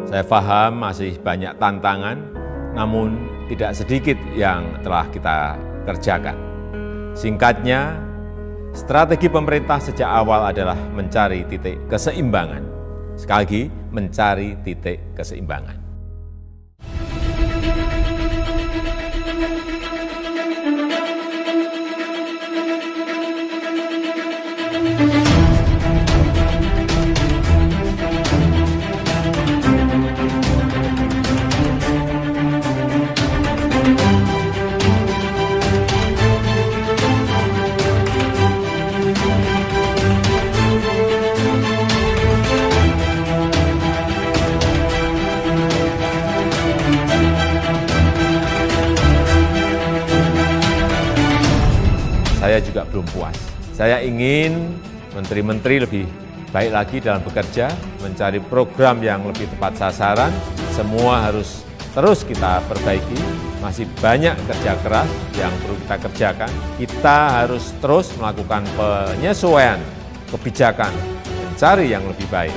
Saya paham masih banyak tantangan, namun tidak sedikit yang telah kita kerjakan. Singkatnya, strategi pemerintah sejak awal adalah mencari titik keseimbangan. Sekali lagi, mencari titik keseimbangan. Saya juga belum puas. Saya ingin menteri-menteri lebih baik lagi dalam bekerja, mencari program yang lebih tepat sasaran. Semua harus terus kita perbaiki. Masih banyak kerja keras yang perlu kita kerjakan. Kita harus terus melakukan penyesuaian kebijakan, mencari yang lebih baik.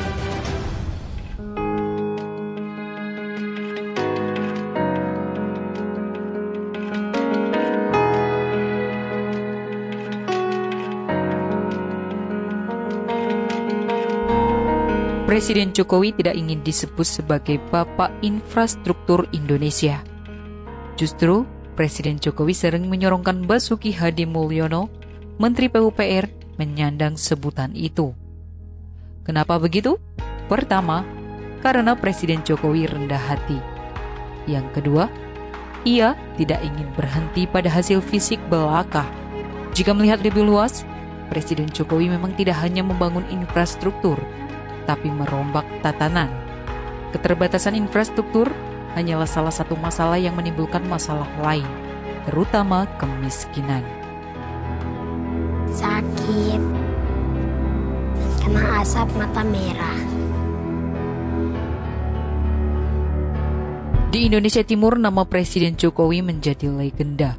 Presiden Jokowi tidak ingin disebut sebagai Bapak Infrastruktur Indonesia. Justru, Presiden Jokowi sering menyorongkan Basuki Hadi Mulyono, Menteri PUPR, menyandang sebutan itu. Kenapa begitu? Pertama, karena Presiden Jokowi rendah hati. Yang kedua, ia tidak ingin berhenti pada hasil fisik belaka. Jika melihat lebih luas, Presiden Jokowi memang tidak hanya membangun infrastruktur, tapi merombak tatanan. Keterbatasan infrastruktur hanyalah salah satu masalah yang menimbulkan masalah lain, terutama kemiskinan. Sakit, kena asap mata merah. Di Indonesia Timur, nama Presiden Jokowi menjadi legenda.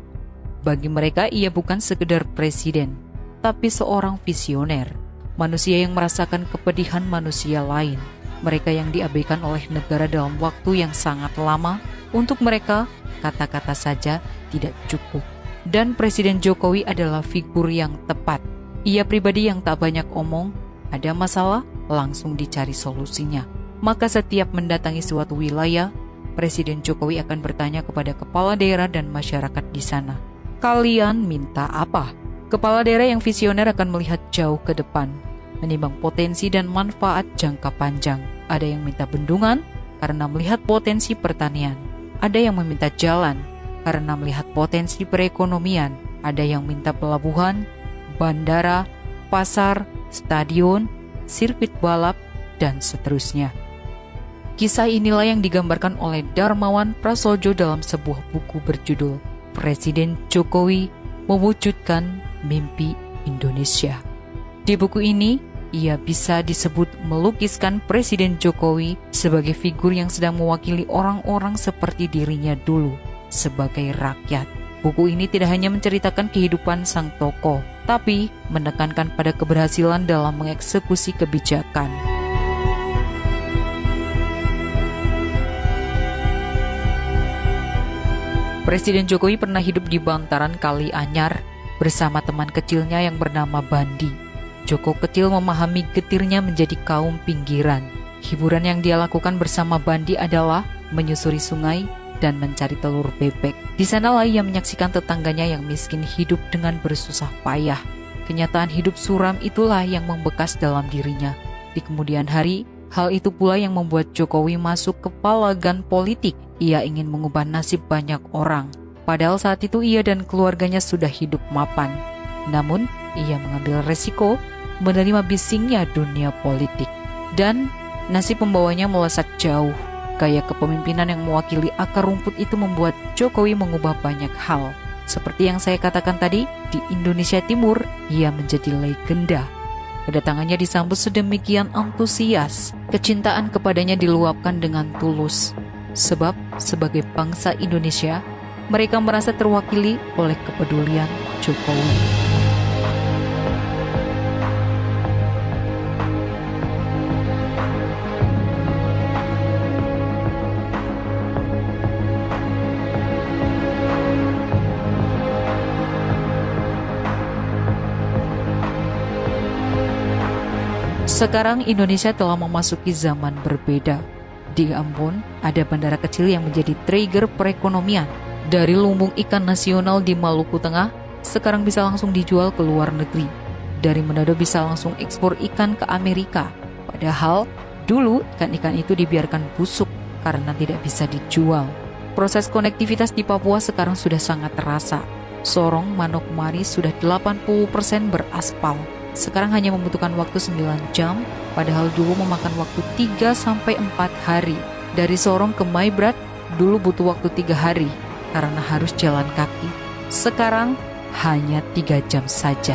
Bagi mereka, ia bukan sekedar presiden, tapi seorang visioner. Manusia yang merasakan kepedihan manusia lain, mereka yang diabaikan oleh negara dalam waktu yang sangat lama. Untuk mereka, kata-kata saja tidak cukup. Dan Presiden Jokowi adalah figur yang tepat. Ia pribadi yang tak banyak omong, ada masalah, langsung dicari solusinya. Maka setiap mendatangi suatu wilayah, Presiden Jokowi akan bertanya kepada kepala daerah dan masyarakat di sana, "Kalian minta apa?" Kepala daerah yang visioner akan melihat jauh ke depan, menimbang potensi dan manfaat jangka panjang. Ada yang minta bendungan karena melihat potensi pertanian. Ada yang meminta jalan karena melihat potensi perekonomian. Ada yang minta pelabuhan, bandara, pasar, stadion, sirkuit balap, dan seterusnya. Kisah inilah yang digambarkan oleh Darmawan Prasojo dalam sebuah buku berjudul Presiden Jokowi Mewujudkan Mimpi Indonesia. Di buku ini, ia bisa disebut melukiskan Presiden Jokowi sebagai figur yang sedang mewakili orang-orang seperti dirinya dulu, sebagai rakyat. Buku ini tidak hanya menceritakan kehidupan sang tokoh, tapi menekankan pada keberhasilan dalam mengeksekusi kebijakan. Presiden Jokowi pernah hidup di bantaran Kali Anyar bersama teman kecilnya yang bernama Bandi. Joko kecil memahami getirnya menjadi kaum pinggiran. Hiburan yang dia lakukan bersama Bandi adalah menyusuri sungai dan mencari telur bebek. Di sanalah ia menyaksikan tetangganya yang miskin hidup dengan bersusah payah. Kenyataan hidup suram itulah yang membekas dalam dirinya. Di kemudian hari, hal itu pula yang membuat Jokowi masuk ke palagan politik. Ia ingin mengubah nasib banyak orang. Padahal saat itu ia dan keluarganya sudah hidup mapan. Namun, ia mengambil resiko menerima bisingnya dunia politik. Dan nasib pembawanya melesat jauh. Gaya kepemimpinan yang mewakili akar rumput itu membuat Jokowi mengubah banyak hal. Seperti yang saya katakan tadi, di Indonesia Timur, ia menjadi legenda. Kedatangannya disambut sedemikian antusias. Kecintaan kepadanya diluapkan dengan tulus. Sebab, sebagai bangsa Indonesia, mereka merasa terwakili oleh kepedulian Jokowi. Sekarang Indonesia telah memasuki zaman berbeda. Di Ambon, ada bandara kecil yang menjadi trigger perekonomian. Dari lumbung ikan nasional di Maluku Tengah, sekarang bisa langsung dijual ke luar negeri. Dari Manado bisa langsung ekspor ikan ke Amerika. Padahal, dulu ikan-ikan itu dibiarkan busuk karena tidak bisa dijual. Proses konektivitas di Papua sekarang sudah sangat terasa. Sorong Manokwari sudah 80% beraspal. Sekarang hanya membutuhkan waktu 9 jam, padahal dulu memakan waktu 3-4 hari. Dari Sorong ke Maibrat, dulu butuh waktu 3 hari, karena harus jalan kaki. Sekarang hanya 3 jam saja.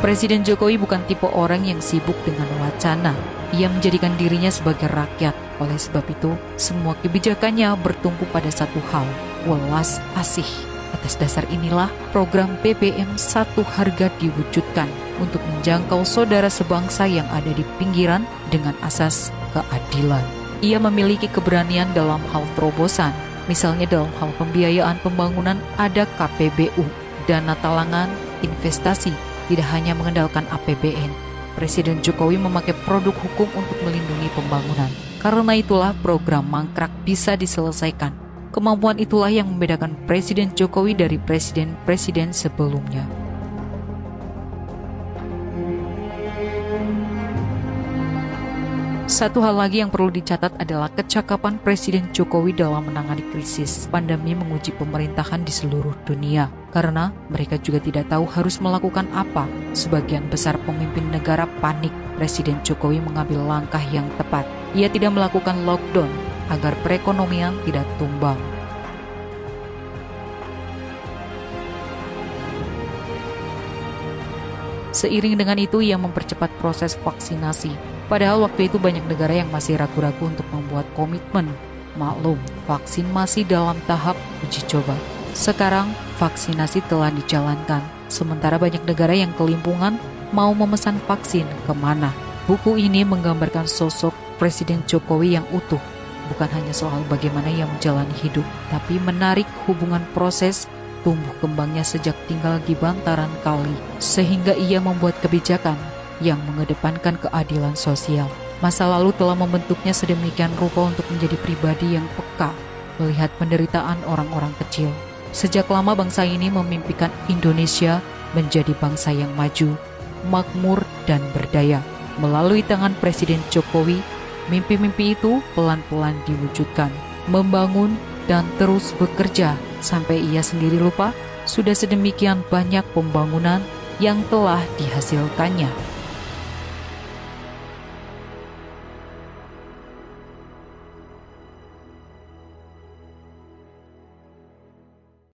Presiden Jokowi bukan tipe orang yang sibuk dengan wacana. Ia menjadikan dirinya sebagai rakyat. Oleh sebab itu, semua kebijakannya bertumpu pada satu hal, welas asih. Atas dasar inilah program BBM Satu Harga diwujudkan untuk menjangkau saudara sebangsa yang ada di pinggiran dengan asas keadilan. Ia memiliki keberanian dalam hal terobosan. Misalnya dalam hal pembiayaan pembangunan ada KPBU, dana talangan, investasi, tidak hanya mengandalkan APBN. Presiden Jokowi memakai produk hukum untuk melindungi pembangunan. Karena itulah program mangkrak bisa diselesaikan. Kemampuan itulah yang membedakan Presiden Jokowi dari presiden-presiden sebelumnya. Satu hal lagi yang perlu dicatat adalah kecakapan Presiden Jokowi dalam menangani krisis pandemi menguji pemerintahan di seluruh dunia. Karena mereka juga tidak tahu harus melakukan apa. Sebagian besar pemimpin negara panik. Presiden Jokowi mengambil langkah yang tepat. Ia tidak melakukan lockdown agar perekonomian tidak tumbang. Seiring dengan itu, ia mempercepat proses vaksinasi. Padahal waktu itu banyak negara yang masih ragu-ragu untuk membuat komitmen. Maklum, vaksin masih dalam tahap uji coba. Sekarang, vaksinasi telah dijalankan. Sementara banyak negara yang kelimpungan mau memesan vaksin kemana. Buku ini menggambarkan sosok Presiden Jokowi yang utuh. Bukan hanya soal bagaimana ia menjalani hidup, tapi menarik hubungan proses tumbuh kembangnya sejak tinggal di bantaran kali, sehingga ia membuat kebijakan yang mengedepankan keadilan sosial. Masa lalu telah membentuknya sedemikian rupa untuk menjadi pribadi yang peka melihat penderitaan orang-orang kecil. Sejak lama bangsa ini memimpikan Indonesia menjadi bangsa yang maju, makmur, dan berdaya. Melalui tangan Presiden Jokowi, mimpi-mimpi itu pelan-pelan diwujudkan, membangun dan terus bekerja sampai ia sendiri lupa sudah sedemikian banyak pembangunan yang telah dihasilkannya.